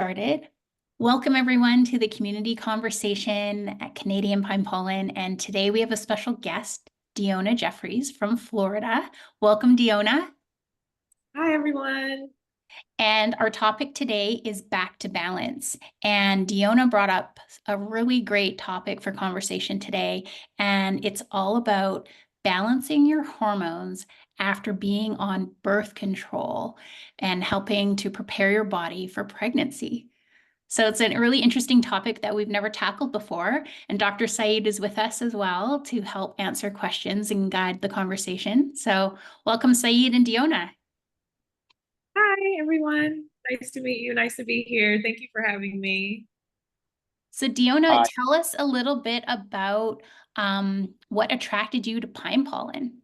Started. Welcome everyone to the community conversation at Canadian Pine Pollen. And today we have a special guest, Deonna Jeffries from Florida. Welcome, Deonna. Hi, everyone. And our topic today is back to balance. And Deonna brought up a really great topic for conversation today. And it's all about balancing your hormones after being on birth control and helping to prepare your body for pregnancy. So it's a really interesting topic that we've never tackled before. And Dr. Saeed is with us as well to help answer questions and guide the conversation. So welcome, Saeed and Deonna. Hi, everyone. Nice to meet you. Nice to be here. Thank you for having me. So Deonna, tell us a little bit about what attracted you to pine pollen.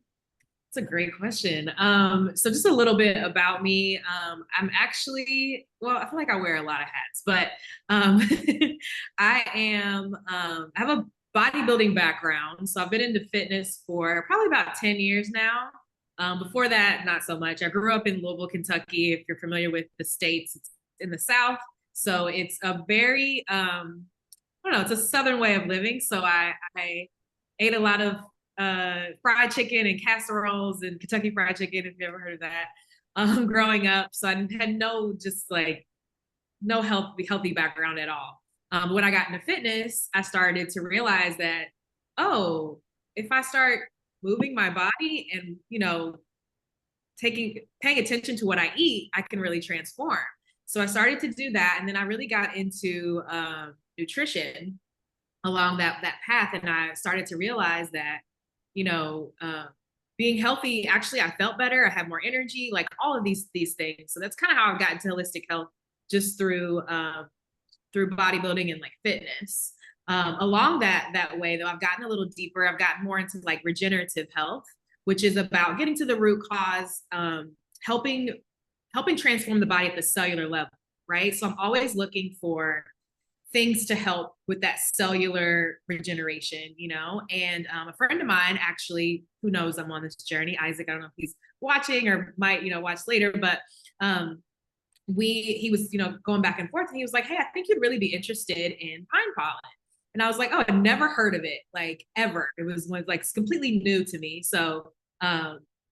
It's a great question. So just a little bit about me. I'm actually, well, I feel like I wear a lot of hats, but I have a bodybuilding background. So I've been into fitness for probably about 10 years now. Before that, not so much. I grew up in Louisville, Kentucky. If you're familiar with the states, it's in the South. So it's a very, I don't know, it's a Southern way of living. So I ate a lot of fried chicken and casseroles and Kentucky Fried Chicken, if you ever heard of that, growing up. So I had no just like no healthy background at all. When I got into fitness, I started to realize that, oh, if I start moving my body and paying attention to what I eat, I can really transform. So I started to do that, and then I really got into nutrition along that path, and I started to realize that you know, being healthy, actually, I felt better. I had more energy, like all of these things. So that's kind of how I got into holistic health, just through bodybuilding and like fitness. Along that way, though, I've gotten a little deeper. I've gotten more into like regenerative health, which is about getting to the root cause, helping transform the body at the cellular level, right? So I'm always looking for things to help with that cellular regeneration, And a friend of mine, actually, who knows I'm on this journey, Isaac, I don't know if he's watching or might, watch later, but he was, going back and forth, and he was like, hey, I think you'd really be interested in pine pollen. And I was like, oh, I've never heard of it, like ever. It was like completely new to me. So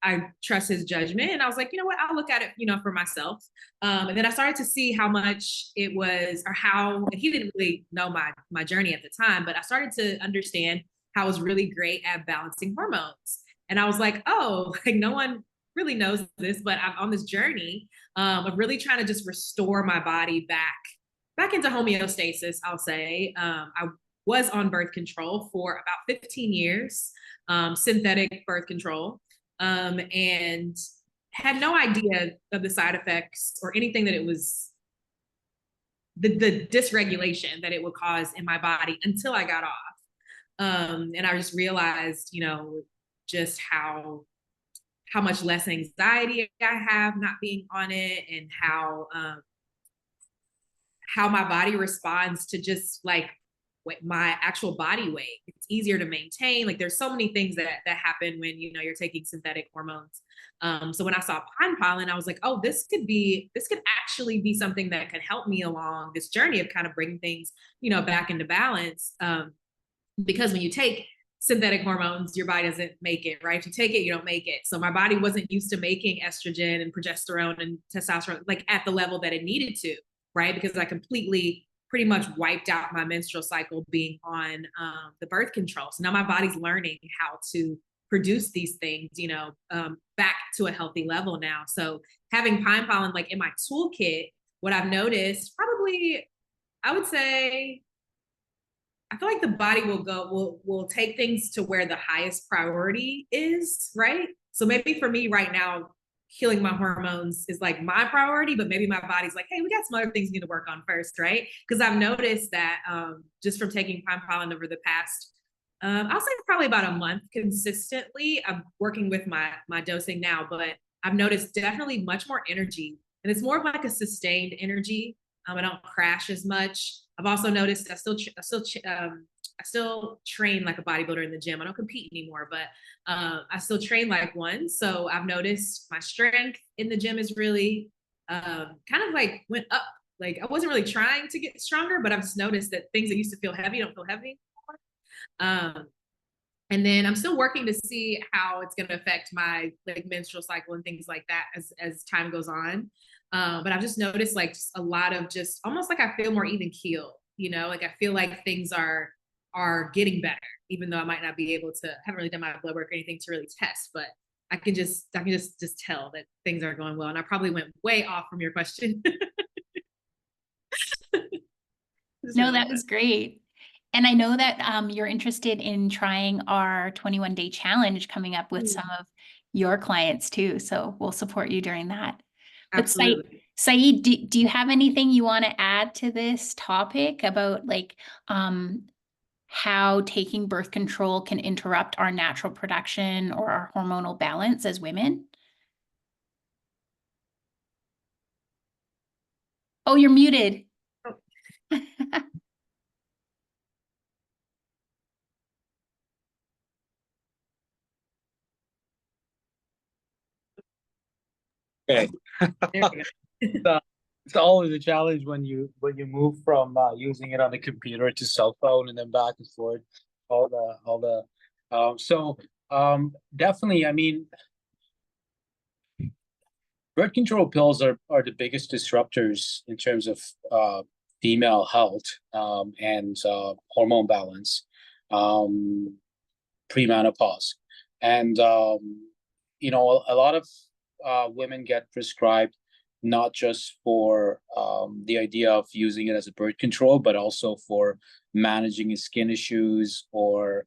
I trust his judgment. And I was like, you know what, I'll look at it, for myself. And then I started to see how much it was, or how, and he didn't really know my journey at the time, but I started to understand how I was really great at balancing hormones. And I was like, oh, like no one really knows this, but I'm on this journey of really trying to just restore my body back into homeostasis, I'll say. I was on birth control for about 15 years, synthetic birth control, and had no idea of the side effects or anything that it was, the dysregulation that it would cause in my body until I got off. And I just realized, just how much less anxiety I have not being on it, and how my body responds to just like my actual body weight. It's easier to maintain. Like there's so many things that happen when you're taking synthetic hormones. So when I saw pine pollen, I was like, oh, this could actually be something that could help me along this journey of kind of bringing things back into balance. Because when you take synthetic hormones, your body doesn't make it, right? If you take it, you don't make it. So my body wasn't used to making estrogen and progesterone and testosterone like at the level that it needed to, right? Because I completely pretty much wiped out my menstrual cycle being on the birth control. So now my body's learning how to produce these things, back to a healthy level now. So having pine pollen like in my toolkit, what I've noticed, probably, I would say, I feel like the body will take things to where the highest priority is, right? So maybe for me right now, healing my hormones is like my priority, but maybe my body's like, hey, we got some other things we need to work on first, right? Because I've noticed that just from taking pine pollen over the past, I'll say probably about a month consistently. I'm working with my dosing now, but I've noticed definitely much more energy, and it's more of like a sustained energy. I don't crash as much. I've also noticed I still train like a bodybuilder in the gym. I don't compete anymore, but I still train like one. So I've noticed my strength in the gym is really kind of like went up Like I wasn't really trying to get stronger, but I've just noticed that things that used to feel heavy don't feel heavy anymore. And then I'm still working to see how it's going to affect my like menstrual cycle and things like that as time goes on. But I've just noticed like just a lot of just almost like I feel more even keeled, you know, like I feel like things are getting better, even though I might not be able to, haven't really done my blood work or anything to really test, but I can just tell that things are going well. And I probably went way off from your question. Just No, realized that that. was great. And I know that you're interested in trying our 21-day challenge coming up with some of your clients too. So we'll support you during that. But Absolutely. Saeed, do you have anything you want to add to this topic about like how taking birth control can interrupt our natural production or our hormonal balance as women? Oh, you're muted. Oh, Okay. there we go. So it's always a challenge when you move from using it on the computer to cell phone and then back and forth. Definitely. I mean, birth control pills are the biggest disruptors in terms of female health and hormone balance, um, premenopause, and a lot of women get prescribed not just for the idea of using it as a birth control, but also for managing skin issues or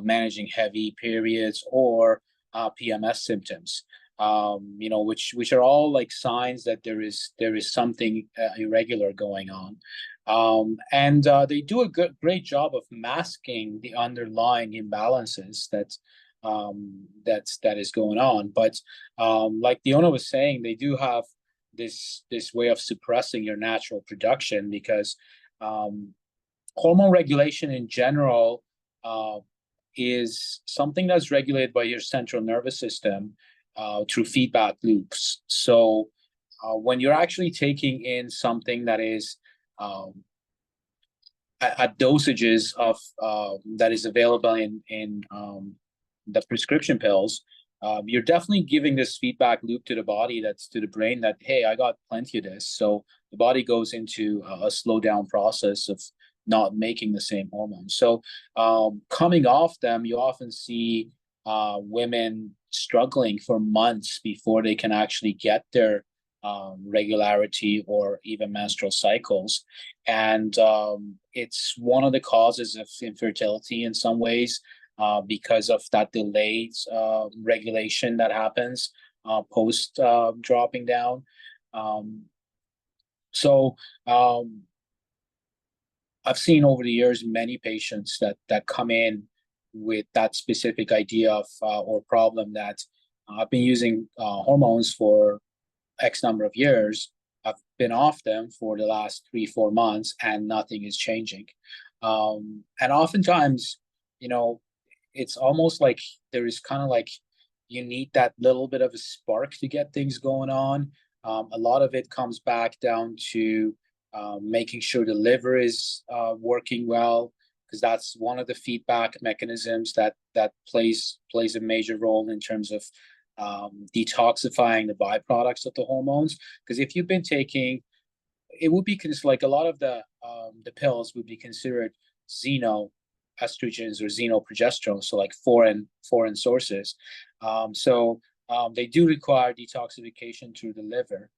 managing heavy periods or PMS symptoms. Which are all like signs that there is something irregular going on. And they do a great job of masking the underlying imbalances that is going on. But like Deonna was saying, they do have this way of suppressing your natural production because um, hormone regulation in general uh, is something that's regulated by your central nervous system through feedback loops. So when you're actually taking in something that is um, at dosages of that is available in the prescription pills, you're definitely giving this feedback loop to the body, that's to the brain, that hey, I got plenty of this. So the body goes into a slow down process of not making the same hormones. So coming off them, you often see women struggling for months before they can actually get their regularity or even menstrual cycles. And it's one of the causes of infertility in some ways because of that delayed regulation that happens post dropping down. Um, so I've seen over the years many patients that come in with that specific idea of or problem that I've been using hormones for X number of years. I've been off them for the last 3-4 months, and nothing is changing. And oftentimes, you know, it's almost like there is kind of like you need that little bit of a spark to get things going on. A lot of it comes back down to making sure the liver is working well, because that's one of the feedback mechanisms that plays a major role in terms of detoxifying the byproducts of the hormones. Because if you've been taking, it would be like a lot of the pills would be considered xeno estrogens or xenoprogesterone, so like foreign sources. They do require detoxification through the liver.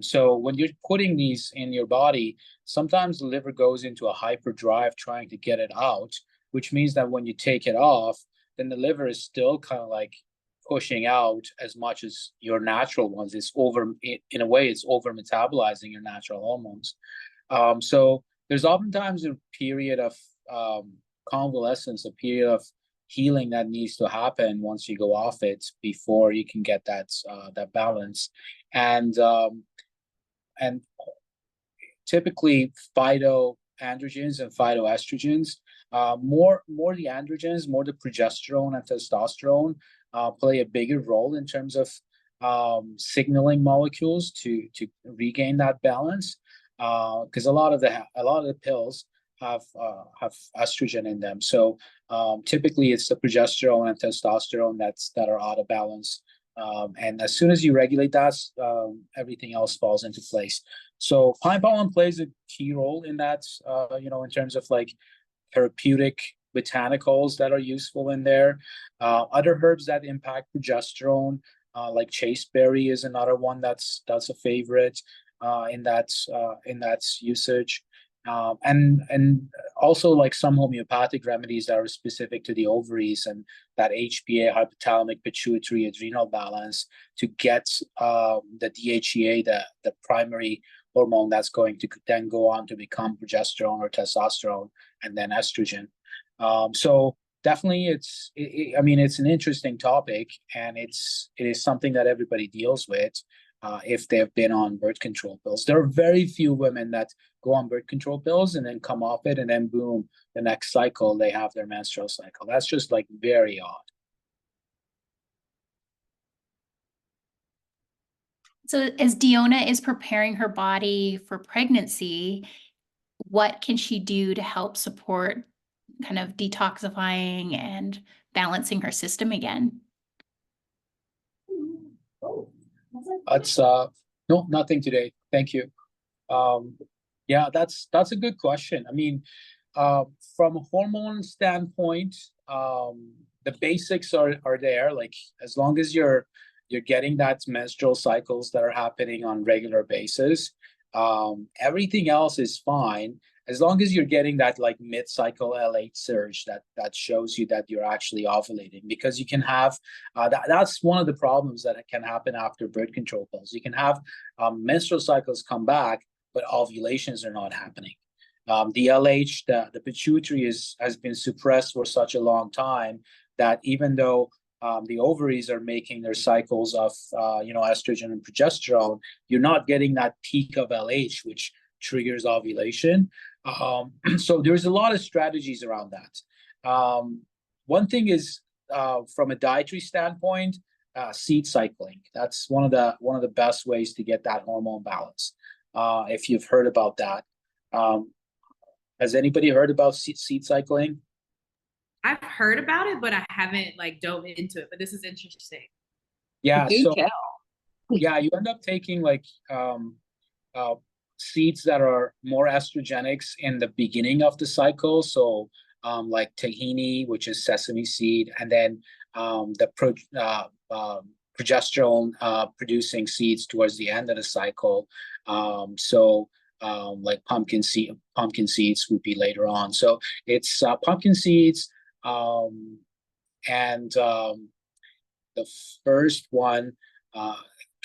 So when you're putting these in your body, sometimes the liver goes into a hyperdrive trying to get it out, which means that when you take it off, then the liver is still kind of like pushing out as much as your natural ones. It's over, in a way, it's over metabolizing your natural hormones. So there's oftentimes a period of convalescence, a period of healing that needs to happen once you go off it before you can get that balance. And typically phytoandrogens and phytoestrogens, more the androgens, more the progesterone and testosterone play a bigger role in terms of signaling molecules to regain that balance. because a lot of the pills have estrogen in them. So typically it's the progesterone and testosterone that are out of balance. And as soon as you regulate that, everything else falls into place. So pine pollen plays a key role in that, in terms of like therapeutic botanicals that are useful in there. Other herbs that impact progesterone, like chasteberry is another one that's a favorite in that usage. And also like some homeopathic remedies that are specific to the ovaries and that HPA, hypothalamic pituitary adrenal balance, to get the DHEA, the primary hormone that's going to then go on to become progesterone or testosterone and then estrogen. So definitely I mean, it's an interesting topic, and it is something that everybody deals with if they've been on birth control pills. There are very few women that go on birth control pills and then come off it, and then boom, the next cycle they have their menstrual cycle. That's just like very odd. So as Deonna is preparing her body for pregnancy, what can she do to help support kind of detoxifying and balancing her system again? It's no, nothing today. Thank you. Yeah, that's a good question. I mean, from a hormone standpoint, the basics are there. Like as long as you're getting that menstrual cycles that are happening on regular basis, everything else is fine as long as you're getting that like mid-cycle LH surge that shows you that you're actually ovulating. Because you can have that's one of the problems that can happen after birth control pills. You can have menstrual cycles come back, but ovulations are not happening. The LH, the pituitary has been suppressed for such a long time that even though the ovaries are making their cycles of estrogen and progesterone, you're not getting that peak of LH, which triggers ovulation. So there's a lot of strategies around that. One thing is from a dietary standpoint, seed cycling. That's one of the best ways to get that hormone balance. If you've heard about that, has anybody heard about seed cycling? I've heard about it, but I haven't like dove into it. But this is interesting. Yeah, Do so tell. yeah, you end up taking like uh, seeds that are more estrogenics in the beginning of the cycle. So like tahini, which is sesame seed, and then progesterone producing seeds towards the end of the cycle. Like pumpkin seeds would be later on. So it's pumpkin seeds, and the first one,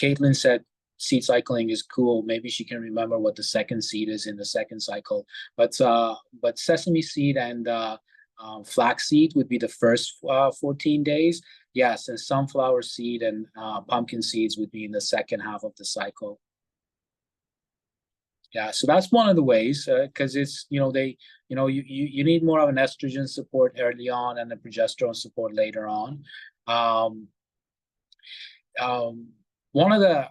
Caitlin said seed cycling is cool. Maybe she can remember what the second seed is in the second cycle. But sesame seed and flax seed would be the first 14 days. Yes, and sunflower seed and pumpkin seeds would be in the second half of the cycle. Yeah, so that's one of the ways, because it's you need more of an estrogen support early on and the progesterone support later on. Um, one of the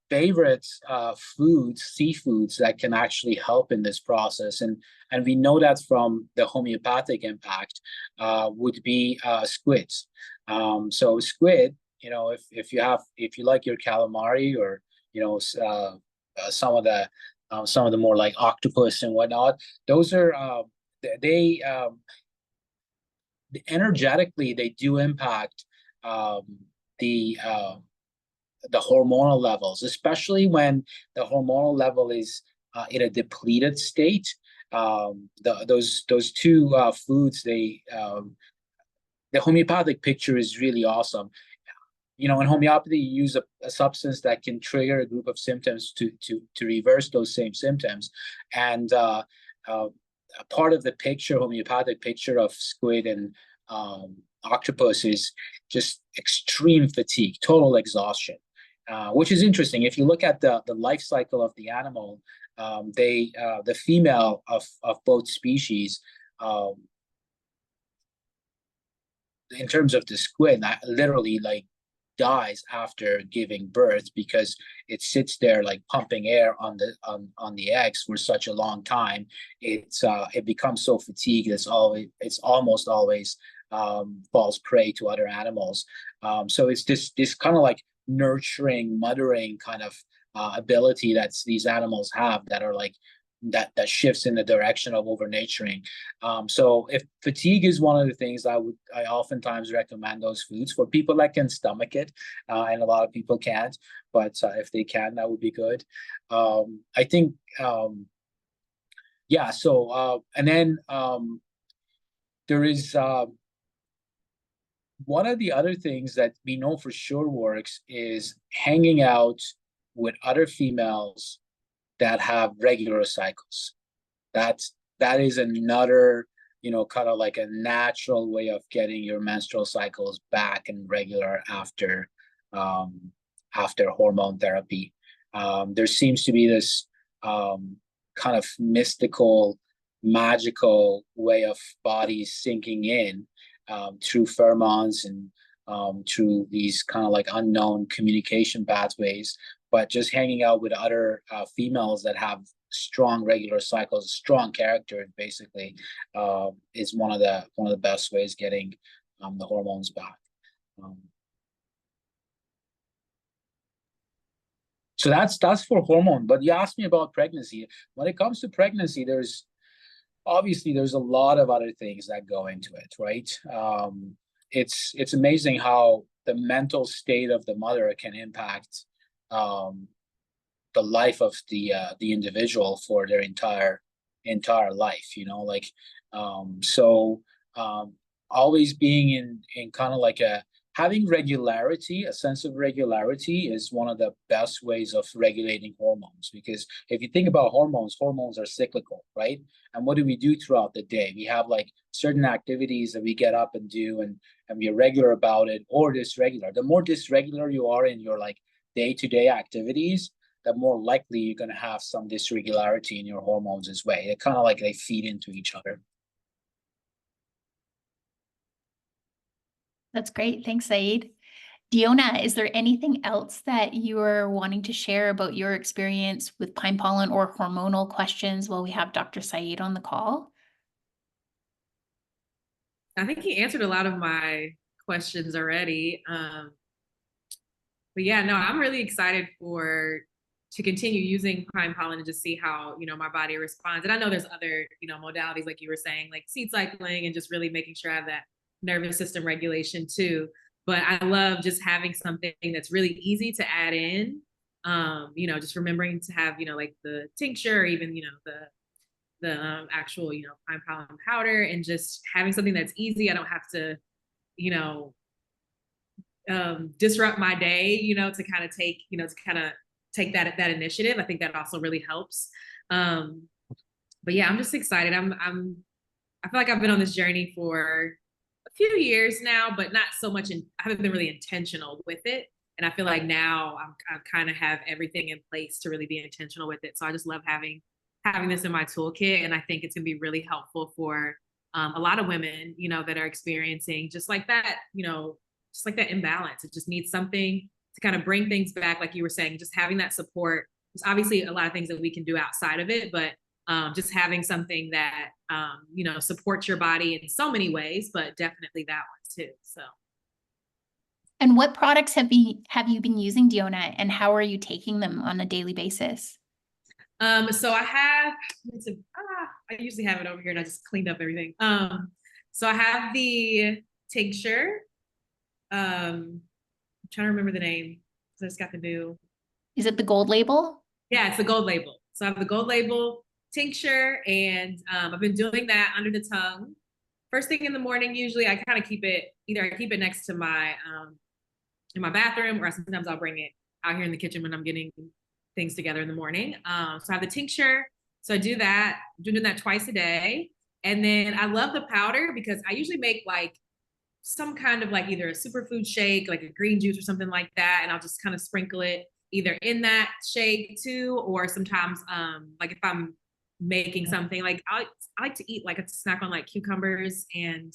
favorite seafoods that can actually help in this process, and we know that from the homeopathic impact, would be squids. So squid, if you like your calamari, or some of the more like octopus and whatnot, those are they energetically they do impact the hormonal levels, especially when the hormonal level is in a depleted state. Those two foods, the homeopathic picture is really awesome. In homeopathy, you use a substance that can trigger a group of symptoms to reverse those same symptoms. And a part of the homeopathic picture of squid and octopus is just extreme fatigue, total exhaustion, which is interesting. If you look at the life cycle of the animal, the female of both species, in terms of the squid, literally like dies after giving birth because it sits there like pumping air on the eggs for such a long time. It becomes so fatigued. It's almost always falls prey to other animals. So it's this kind of like nurturing, mothering kind of ability that these animals have that are like that shifts in the direction of overnaturing. So if fatigue is one of the things, I oftentimes recommend those foods for people that can stomach it, and a lot of people can't. But if they can, that would be good. I think, yeah. So and then there is one of the other things that we know for sure works is hanging out with other females that have regular cycles. That is another, kind of like a natural way of getting your menstrual cycles back and regular after hormone therapy. There seems to be this kind of mystical, magical way of bodies sinking in through pheromones and through these kind of like unknown communication pathways. But just hanging out with other females that have strong regular cycles, strong characters, basically, is one of the best ways getting the hormones back. So that's for hormone. But you asked me about pregnancy. When it comes to pregnancy, there's a lot of other things that go into it, right? It's amazing how the mental state of the mother can impact the life of the individual for their entire life. So always being in kind of like having regularity, a sense of regularity is one of the best ways of regulating hormones. Because if you think about hormones are cyclical, right? And what do we do throughout the day? We have like certain activities that we get up and do, and we're regular about it, or dysregular. The more dysregular you are in your like day-to-day activities, the more likely you're going to have some dysregularity in your hormones as well. They kind of like they feed into each other. That's great. Thanks, Saeed. Deonna, is there anything else that you are wanting to share about your experience with pine pollen or hormonal questions while we have Dr. Saeed on the call? I think he answered a lot of my questions already. But yeah, no, I'm really excited to continue using pine pollen and just see how, my body responds. And I know there's other, modalities, like you were saying, like seed cycling and just really making sure I have that nervous system regulation too. But I love just having something that's really easy to add in. Just remembering to have, like the tincture, or even, the actual, pine pollen powder, and just having something that's easy. I don't have to, disrupt my day, to kind of take that initiative. I think that also really helps. But yeah, I'm just excited. I feel like I've been on this journey for a few years now, but not so much. I haven't been really intentional with it. And I feel like now I kind of have everything in place to really be intentional with it. So I just love having this in my toolkit. And I think it's gonna be really helpful for a lot of women, that are experiencing just like that, just like that imbalance. It just needs something to kind of bring things back. Like you were saying, just having that support. There's obviously a lot of things that we can do outside of it, but just having something that, supports your body in so many ways, but definitely that one too. So. And what products have you been using, Deonna, and how are you taking them on a daily basis? So I usually have it over here and I just cleaned up everything. So I have the tincture. I'm trying to remember the name because I just got the new. Is it the gold label? Yeah, it's the gold label. So I have the gold label tincture, and I've been doing that under the tongue. First thing in the morning, usually I kind of keep it next to my in my bathroom, or sometimes I'll bring it out here in the kitchen when I'm getting things together in the morning. So I have the tincture. So I do that. I'm doing that twice a day. And then I love the powder because I usually make like some kind of like either a superfood shake, like a green juice or something like that. And I'll just kind of sprinkle it either in that shake too, or sometimes like if I'm making something like I like to eat like a snack on like cucumbers and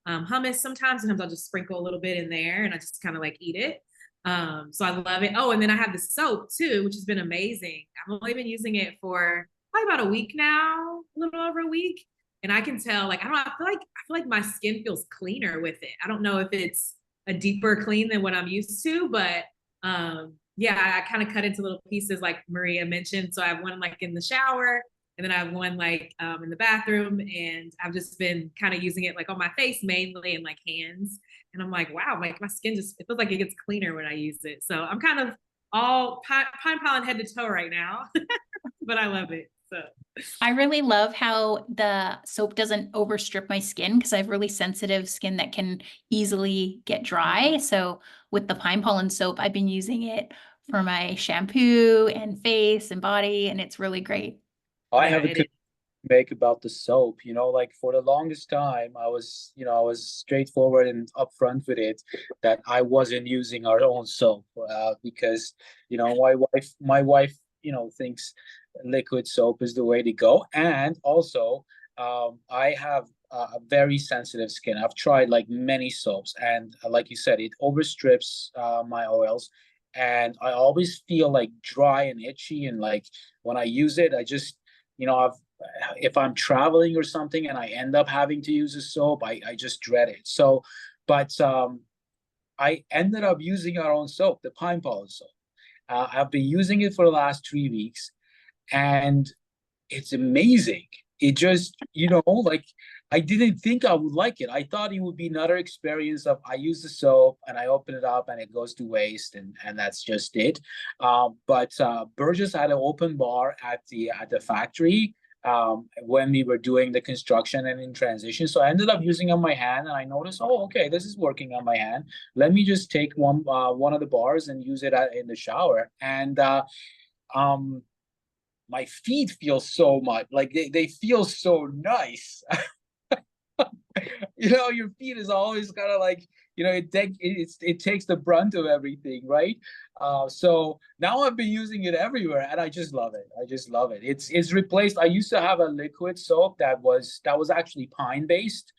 hummus sometimes I'll just sprinkle a little bit in there and I just kind of like eat it. So I love it. Oh, and then I have the soap too, which has been amazing. I've only been using it for probably about a week now, a little over a week. And I can tell, like, I don't know, I feel like my skin feels cleaner with it. I don't know if it's a deeper clean than what I'm used to, but yeah, I kind of cut into little pieces like Maria mentioned. So I have one like in the shower, and then I have one like in the bathroom, and I've just been kind of using it like on my face mainly and like hands. And I'm like, wow, like my skin just, it feels like it gets cleaner when I use it. So I'm kind of all pine pollen head to toe right now, but I love it. So I really love how the soap doesn't overstrip my skin because I have really sensitive skin that can easily get dry. So with the pine pollen soap, I've been using it for my shampoo and face and body, and it's really great. I yeah, have a it is. make about the soap, like for the longest time I was straightforward and upfront with it that I wasn't using our own soap, because my wife thinks liquid soap is the way to go. And also, I have a very sensitive skin. I've tried like many soaps, and like you said, it overstrips my oils, and I always feel like dry and itchy. And like when I use it, I just I've if I'm traveling or something and I end up having to use a soap, I just dread it. So, but I ended up using our own soap, the Pine Pollen soap. I've been using it for the last 3 weeks, and it's amazing. It just, like I didn't think I would like it. I thought it would be another experience of I use the soap and I open it up and it goes to waste, and that's just it. But Burgess had an open bar at the factory when we were doing the construction and in transition. So I ended up using on my hand, and I noticed, oh, okay, this is working on my hand. Let me just take one of the bars and use it in the shower. And um, my feet feel so much like they feel so nice. Your feet is always kind of like, it takes the brunt of everything, right? So now I've been using it everywhere, and I just love it. I just love it. It's replaced. I used to have a liquid soap that was actually pine based.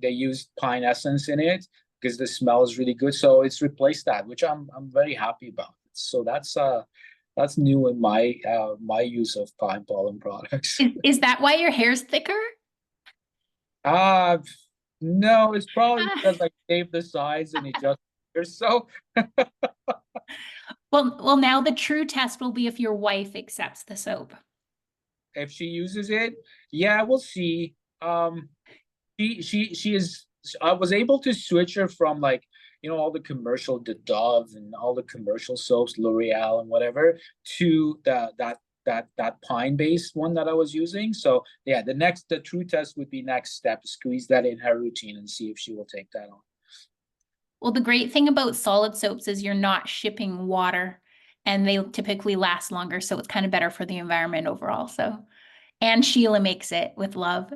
They used pine essence in it because the smell is really good. So it's replaced that, which I'm very happy about. So that's new in my use of pine pollen products. Is that why your hair's thicker? Uh no, it's probably because I shaved the sides and it just so Well, now the true test will be if your wife accepts the soap. if she uses it, yeah, we'll see. She is. I was able to switch her from like all the commercial, the Dove and all the commercial soaps, L'Oreal and whatever, to that pine based one that I was using. So yeah, the true test would be next step, squeeze that in her routine and see if she will take that on. Well, the great thing about solid soaps is you're not shipping water, and they typically last longer, so it's kind of better for the environment overall. So, and Sheila makes it with love.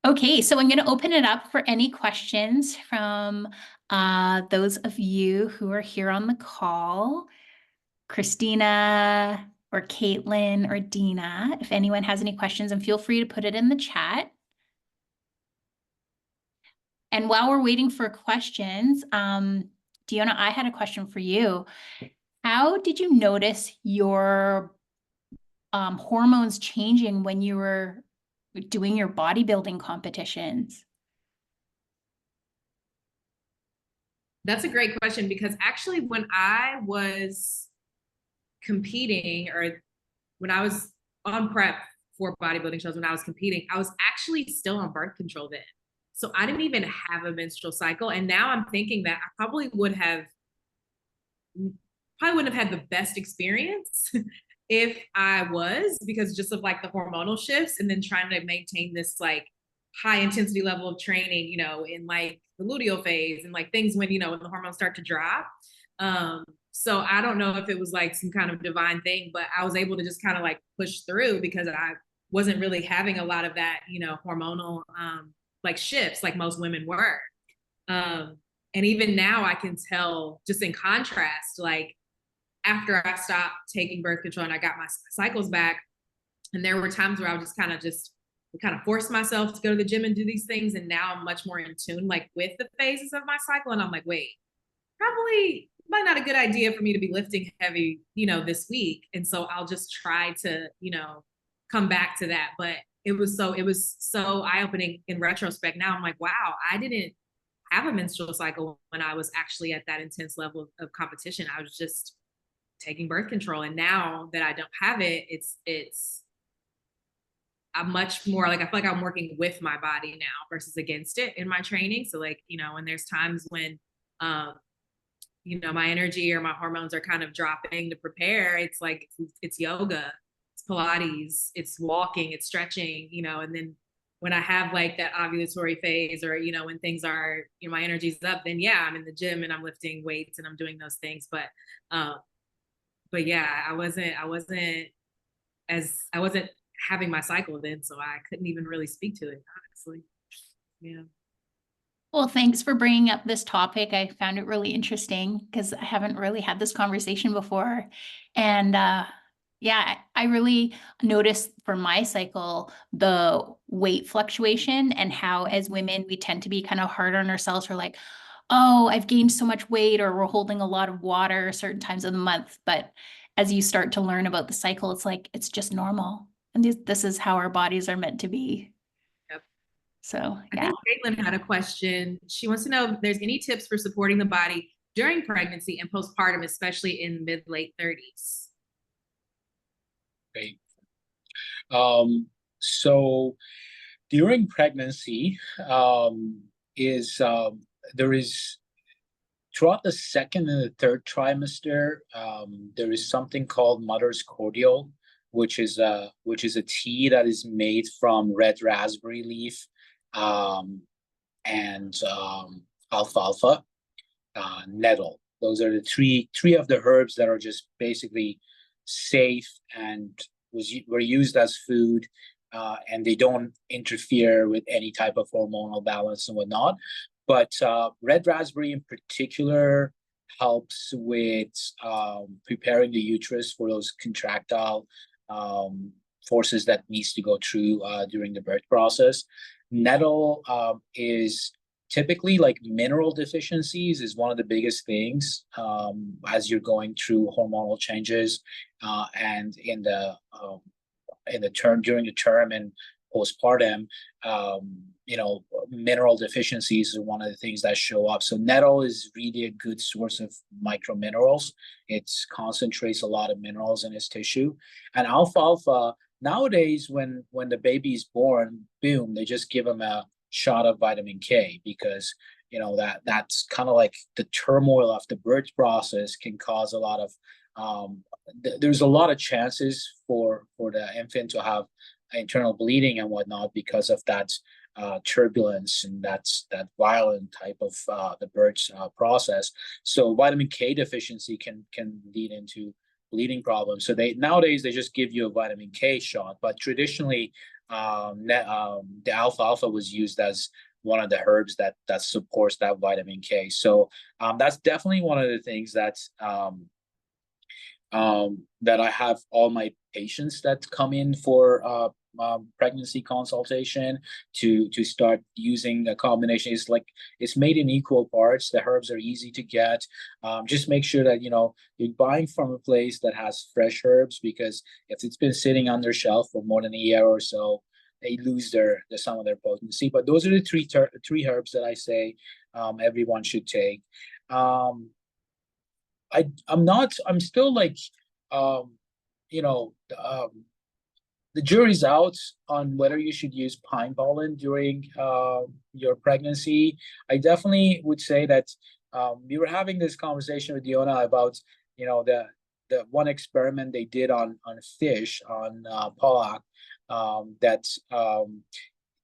Okay, so I'm going to open it up for any questions from those of you who are here on the call. Christina or Caitlin or Dina, if anyone has any questions, and feel free to put it in the chat. And while we're waiting for questions, Deonna, I had a question for you. How did you notice your hormones changing when you were doing your bodybuilding competitions? That's a great question, because actually when I was competing, or when I was on prep for bodybuilding shows, when I was competing, I was actually still on birth control then. So I didn't even have a menstrual cycle. And now I'm thinking that I probably wouldn't have had the best experience if I was, because just of like the hormonal shifts, and then trying to maintain this like high intensity level of training, in like the luteal phase and like things when the hormones start to drop. So I don't know if it was like some kind of divine thing, but I was able to just kind of like push through because I wasn't really having a lot of that, hormonal like shifts like most women were. And even now I can tell, just in contrast, like after I stopped taking birth control and I got my cycles back, and there were times where I was just kind of just kind of force myself to go to the gym and do these things. And now I'm much more in tune, like with the phases of my cycle. And I'm like, wait, probably might not a good idea for me to be lifting heavy, this week. And so I'll just try to, come back to that. But it was so eye-opening in retrospect. Now I'm like, wow, I didn't have a menstrual cycle when I was actually at that intense level of competition. I was just taking birth control. And now that I don't have it, I'm much more like, I feel like I'm working with my body now versus against it in my training. So like, when there's times when, my energy or my hormones are kind of dropping to prepare, it's like, it's yoga, it's Pilates, it's walking, it's stretching, and then when I have like that ovulatory phase or, when things are, my energy's up, then yeah, I'm in the gym and I'm lifting weights and I'm doing those things. But yeah, I wasn't having my cycle then, so I couldn't even really speak to it, honestly. Yeah. Well, thanks for bringing up this topic. I found it really interesting because I haven't really had this conversation before. And yeah, I really noticed for my cycle the weight fluctuation and how as women we tend to be kind of hard on ourselves. We're like, oh, I've gained so much weight, or we're holding a lot of water certain times of the month. But as you start to learn about the cycle, it's like it's just normal. And this is how our bodies are meant to be. Yep. So I yeah. think Caitlin had a question. She wants to know if there's any tips for supporting the body during pregnancy and postpartum, especially in mid-late 30s. Great. So during pregnancy, is there is throughout the second and the third trimester, there is something called mother's cordial, which is a tea that is made from red raspberry leaf, and alfalfa, nettle. Those are the three of the herbs that are just basically safe and were used as food, and they don't interfere with any type of hormonal balance and whatnot. But red raspberry in particular helps with preparing the uterus for those contractile forces that needs to go through during the birth process. Nettle is typically like mineral deficiencies is one of the biggest things as you're going through hormonal changes, and in the term during the term and postpartum, mineral deficiencies are one of the things that show up. So nettle is really a good source of microminerals. It concentrates a lot of minerals in its tissue. And alfalfa, nowadays when the baby is born, boom, they just give them a shot of vitamin K, because that's kind of like the turmoil of the birth process can cause a lot of there's a lot of chances for the infant to have internal bleeding and whatnot because of that turbulence and that violent type of the birth process. So vitamin K deficiency can lead into bleeding problems. So nowadays they just give you a vitamin K shot, but traditionally the alfalfa was used as one of the herbs that supports that vitamin K. So that's definitely one of the things that I have all my patients that come in for pregnancy consultation to start using a combination. It's made in equal parts. The herbs are easy to get. Just make sure that you're buying from a place that has fresh herbs, because if it's been sitting on their shelf for more than a year or so, they lose some of their potency. But those are the three herbs that I say everyone should take. I'm still like, the jury's out on whether you should use pine pollen during your pregnancy. I definitely would say that we were having this conversation with Deonna about the one experiment they did on fish on pollock, that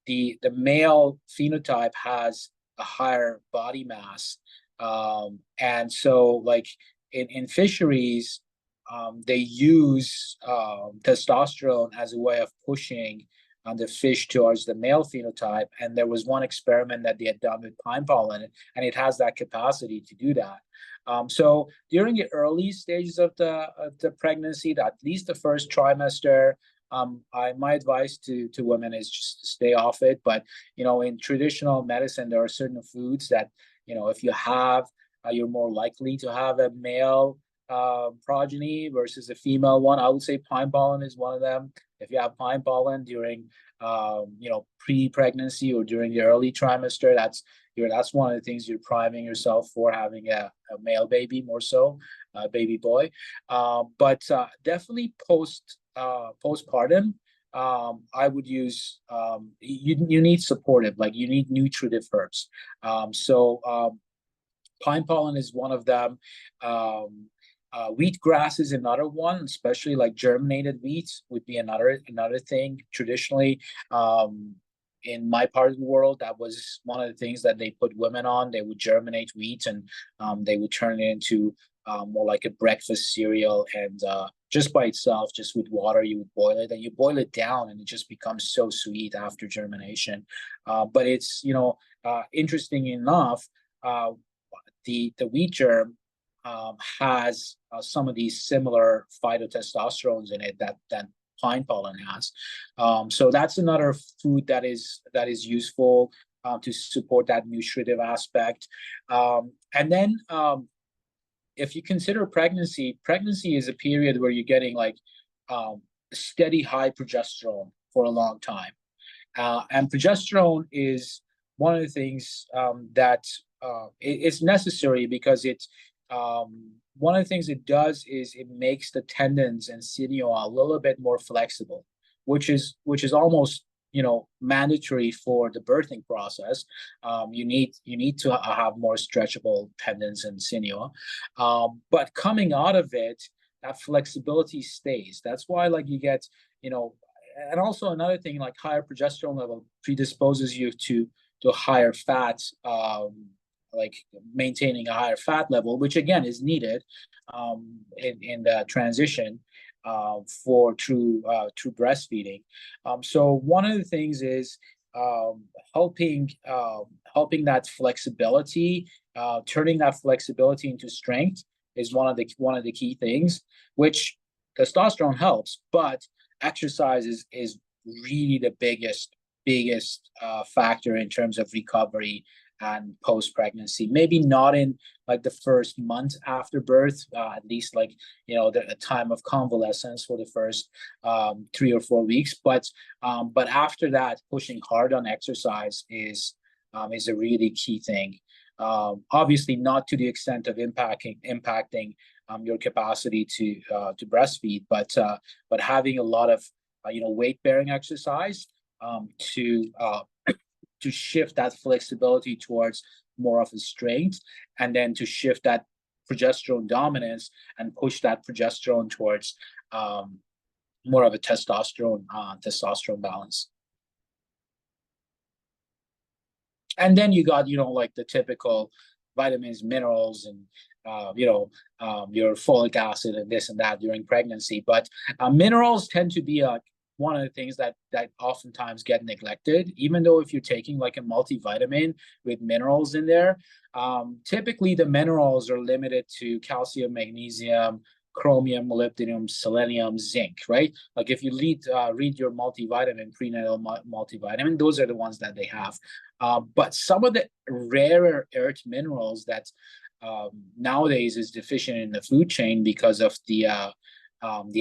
the male phenotype has a higher body mass, and so like in fisheries, they use testosterone as a way of pushing the fish towards the male phenotype. And there was one experiment that they had done with pine pollen, and it has that capacity to do that. So during the early stages of the pregnancy, at least the first trimester, my advice to women is just to stay off it. But in traditional medicine, there are certain foods that if you have, you're more likely to have a male progeny versus a female one. I would say pine pollen is one of them. If you have pine pollen during pre-pregnancy or during the early trimester, that's one of the things you're priming yourself for having a male baby, more so a baby boy. But definitely postpartum, I would use you need supportive, like you need nutritive herbs. Pine pollen is one of them. Wheatgrass is another one, especially like germinated wheat would be another thing. Traditionally, in my part of the world, that was one of the things that they put women on. They would germinate wheat and they would turn it into more like a breakfast cereal. And just by itself, just with water, you would boil it and you boil it down and it just becomes so sweet after germination. But it's, interesting enough, the wheat germ has some of these similar phytotestosterones in it that pine pollen has. So that's another food that is useful to support that nutritive aspect. And then if you consider pregnancy is a period where you're getting like steady high progesterone for a long time. And progesterone is one of the things that it's necessary because one of the things it does is it makes the tendons and sinew a little bit more flexible, which is almost mandatory for the birthing process. You need to have more stretchable tendons and sinew, but coming out of it, that flexibility stays. That's why like you get and also another thing, like higher progesterone level predisposes you to higher fat, like maintaining a higher fat level, which again is needed in the transition for true breastfeeding. So one of the things is helping that flexibility, turning that flexibility into strength is one of the key things, which testosterone helps, but exercise is really the biggest factor in terms of recovery and post-pregnancy. Maybe not in like the first month after birth, at least like the time of convalescence for the first 3 or 4 weeks, but after that, pushing hard on exercise is a really key thing. Obviously not to the extent of impacting your capacity to breastfeed, but having a lot of weight-bearing exercise to shift that flexibility towards more of a strength, and then to shift that progesterone dominance and push that progesterone towards more of a testosterone balance. And then you got like the typical vitamins, minerals, and your folic acid and this and that during pregnancy. But minerals tend to be one of the things that oftentimes get neglected, even though if you're taking like a multivitamin with minerals in there, typically the minerals are limited to calcium, magnesium, chromium, molybdenum, selenium, zinc, right? Like if you read your multivitamin, prenatal multivitamin, those are the ones that they have. But some of the rarer earth minerals that nowadays is deficient in the food chain because of the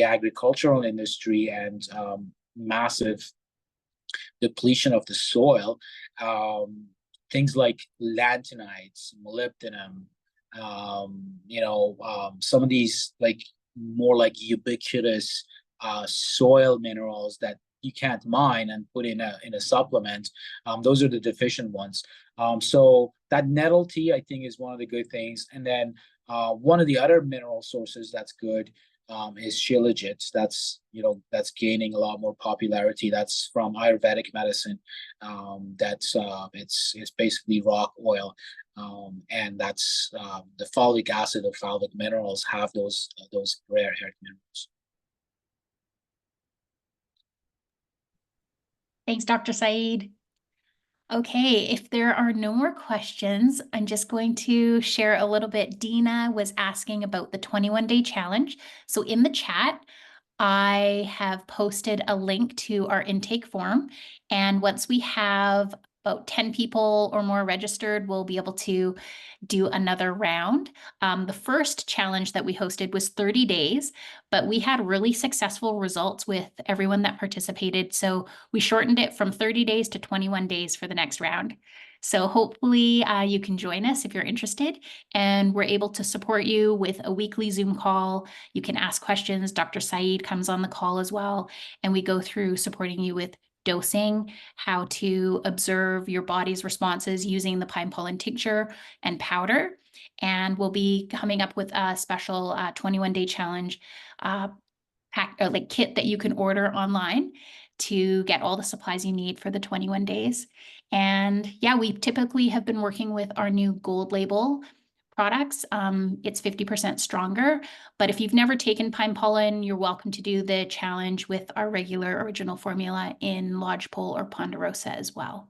agricultural industry and massive depletion of the soil, things like lanthanides, molybdenum, some of these like more like ubiquitous soil minerals that you can't mine and put in a supplement. Those are the deficient ones. So that nettle tea, I think, is one of the good things. And then one of the other mineral sources that's good is shilajit. That's gaining a lot more popularity. That's from Ayurvedic medicine. It's basically rock oil, and that's the folic acid or folic minerals have those rare earth minerals. Thanks, Dr. Saeed. Okay, if there are no more questions, I'm just going to share a little bit. Deonna was asking about the 21-day challenge. So in the chat, I have posted a link to our intake form. And once we have about 10 people or more registered, we'll be able to do another round. The first challenge that we hosted was 30 days, but we had really successful results with everyone that participated. So we shortened it from 30 days to 21 days for the next round. So hopefully you can join us if you're interested, and we're able to support you with a weekly Zoom call. You can ask questions. Dr. Saeed comes on the call as well, and we go through supporting you with dosing, how to observe your body's responses using the pine pollen tincture and powder. And we'll be coming up with a special 21-day challenge pack, or like kit that you can order online to get all the supplies you need for the 21 days. And yeah, we typically have been working with our new gold label products. It's 50% stronger, but if you've never taken pine pollen, you're welcome to do the challenge with our regular original formula in lodgepole or ponderosa as well.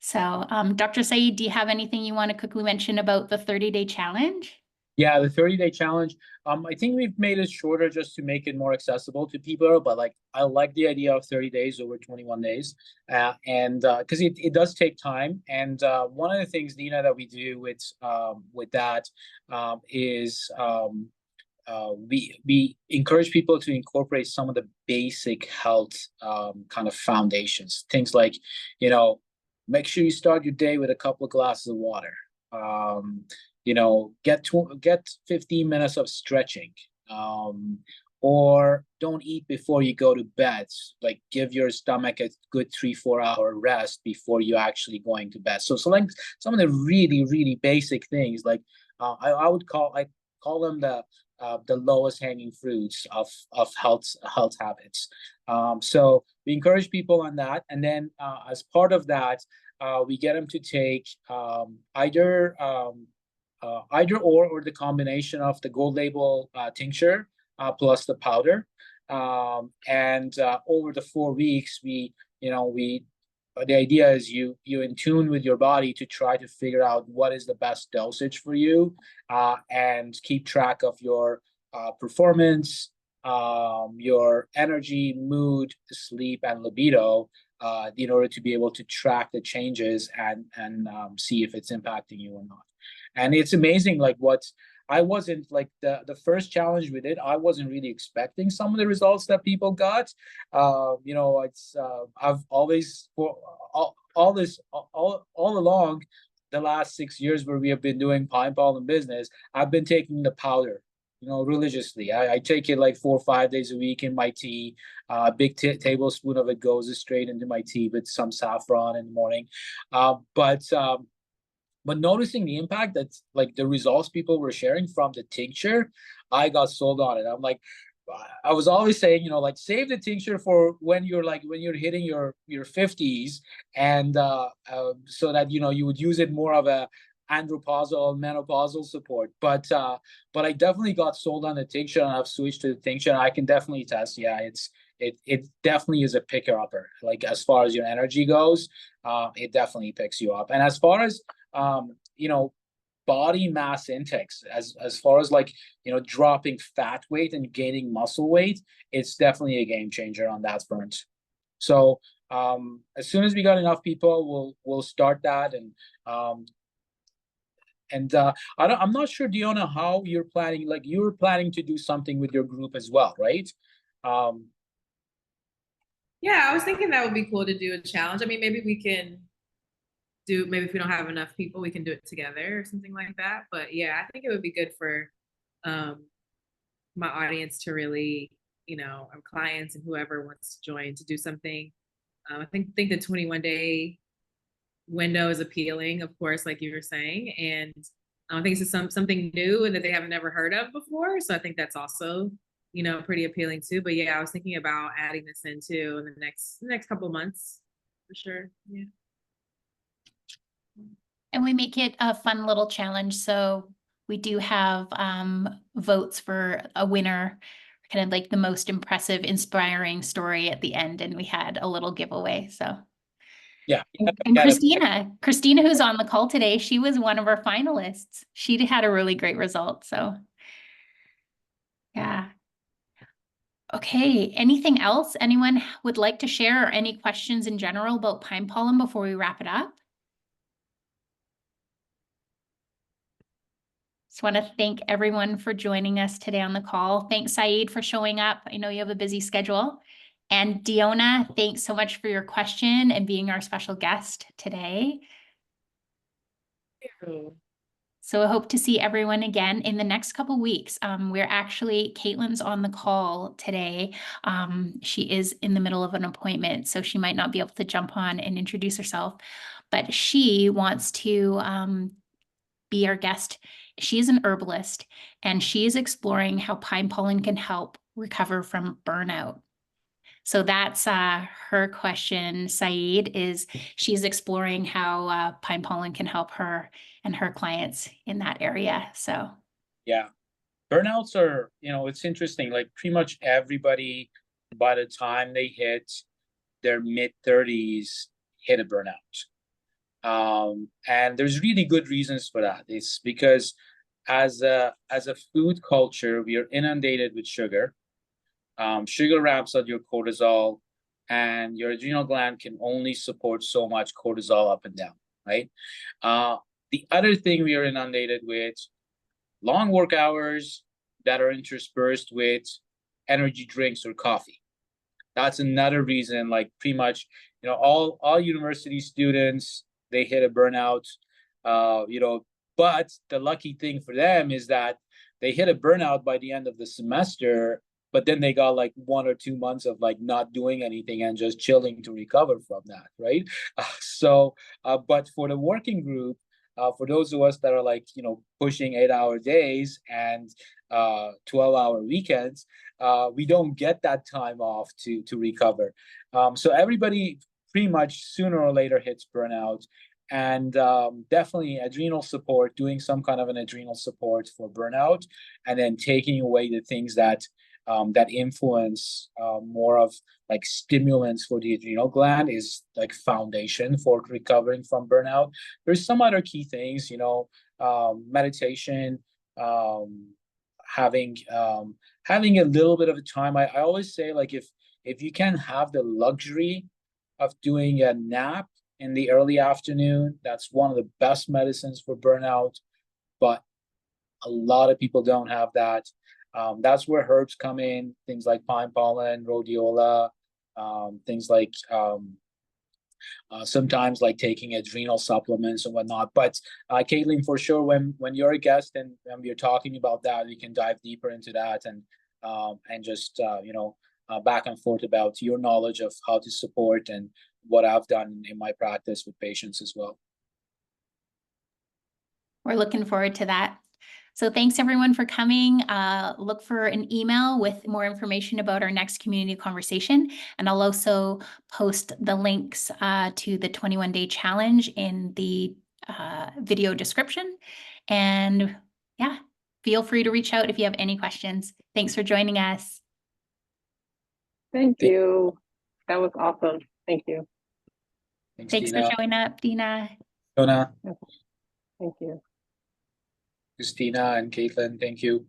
So, Dr. Saeed, do you have anything you want to quickly mention about the 30-day challenge? Yeah, the 30-day challenge. I think we've made it shorter just to make it more accessible to people, but like I like the idea of 30 days over 21 days. And because it does take time. And one of the things, Dina, that we do with that is we encourage people to incorporate some of the basic health kind of foundations. Things like, make sure you start your day with a couple of glasses of water. Get 15 minutes of stretching, or don't eat before you go to bed. Like give your stomach a good 3-4 hour rest before you actually going to bed. So like some of the really, really basic things, like I call them the lowest hanging fruits of health habits. So we encourage people on that, and then as part of that, we get them to take either or the combination of the gold label tincture plus the powder. And over the 4 weeks, the idea is you in tune with your body to try to figure out what is the best dosage for you, and keep track of your performance, your energy, mood, sleep, and libido, in order to be able to track the changes and see if it's impacting you or not. And it's amazing, like what I wasn't like the first challenge we did, I wasn't really expecting some of the results that people got. I've always for all along the last 6 years where we have been doing pine pollen business, I've been taking the powder, religiously. I take it like 4 or 5 days a week in my tea. A big tablespoon of it goes straight into my tea with some saffron in the morning. But noticing the impact that like the results people were sharing from the tincture, I got sold on it. I'm like, I was always saying, like save the tincture for when you're hitting your 50s, and so that you would use it more of a andropausal, menopausal support. But I definitely got sold on the tincture, and I've switched to the tincture. And I can definitely test, yeah, it definitely is a picker upper. Like as far as your energy goes, it definitely picks you up. And as far as body mass index, as far as like dropping fat weight and gaining muscle weight, it's definitely a game changer on that front. So as soon as we got enough people, we'll start that. And I'm not sure, Deonna, how you're planning. Like you're planning to do something with your group as well, right? Yeah, I was thinking that would be cool to do a challenge. I mean, maybe if we don't have enough people, we can do it together or something like that. But yeah, I think it would be good for my audience to really, our clients and whoever wants to join to do something. I think the 21-day window is appealing, of course, like you were saying. And I think it's something new and that they haven't never heard of before. So I think that's also, pretty appealing too. But yeah, I was thinking about adding this in too in the next couple of months for sure. Yeah. And we make it a fun little challenge. So we do have votes for a winner, kind of like the most impressive, inspiring story at the end. And we had a little giveaway. So Yeah. and Christina, who's on the call today, she was one of our finalists. She had a really great result. So yeah. Okay, anything else anyone would like to share, or any questions in general about pine pollen before we wrap it up? Just want to thank everyone for joining us today on the call. Thanks, Saeed, for showing up. I know you have a busy schedule. And Deonna, thanks so much for your question and being our special guest today. So I hope to see everyone again in the next couple weeks. Caitlin's on the call today. She is in the middle of an appointment, so she might not be able to jump on and introduce herself, but she wants to be our guest. She is an herbalist, and she is exploring how pine pollen can help recover from burnout. So that's her question, Saeed, is she's exploring how pine pollen can help her and her clients in that area. So Yeah. Burnouts are, it's interesting. Like pretty much everybody, by the time they hit their mid-30s, hit a burnout. And there's really good reasons for that. It's because as a food culture, we are inundated with sugar. Sugar ramps up your cortisol, and your adrenal gland can only support so much cortisol up and down, right? The other thing we are inundated with, long work hours that are interspersed with energy drinks or coffee. That's another reason, like pretty much, all university students, they hit a burnout, but the lucky thing for them is that they hit a burnout by the end of the semester, but then they got like 1 or 2 months of like not doing anything and just chilling to recover from that, right? But for the working group, for those of us that are like, pushing 8-hour days and 12-hour weekends, we don't get that time off to recover. So everybody pretty much sooner or later hits burnout, and definitely adrenal support, doing some kind of an adrenal support for burnout, and then taking away the things that influence more of like stimulants for the adrenal gland is like foundation for recovering from burnout. There's some other key things, meditation, having having a little bit of a time. I always say, like, if you can have the luxury of doing a nap in the early afternoon, that's one of the best medicines for burnout. But a lot of people don't have that. That's where herbs come in, things like pine pollen, rhodiola, things like sometimes like taking adrenal supplements and whatnot. But Caitlin, for sure, when you're a guest and we're talking about that, we can dive deeper into that and just back and forth about your knowledge of how to support and what I've done in my practice with patients as well. we're looking forward to that. So thanks everyone for coming. Look for an email with more information about our next community conversation. And I'll also post the links to the 21-day challenge in the video description. And yeah, feel free to reach out if you have any questions. Thanks for joining us. Thank you. That was awesome. Thank you. Thanks for showing up, Dina. Deonna, Thank you. Christina, and Caitlin, thank you.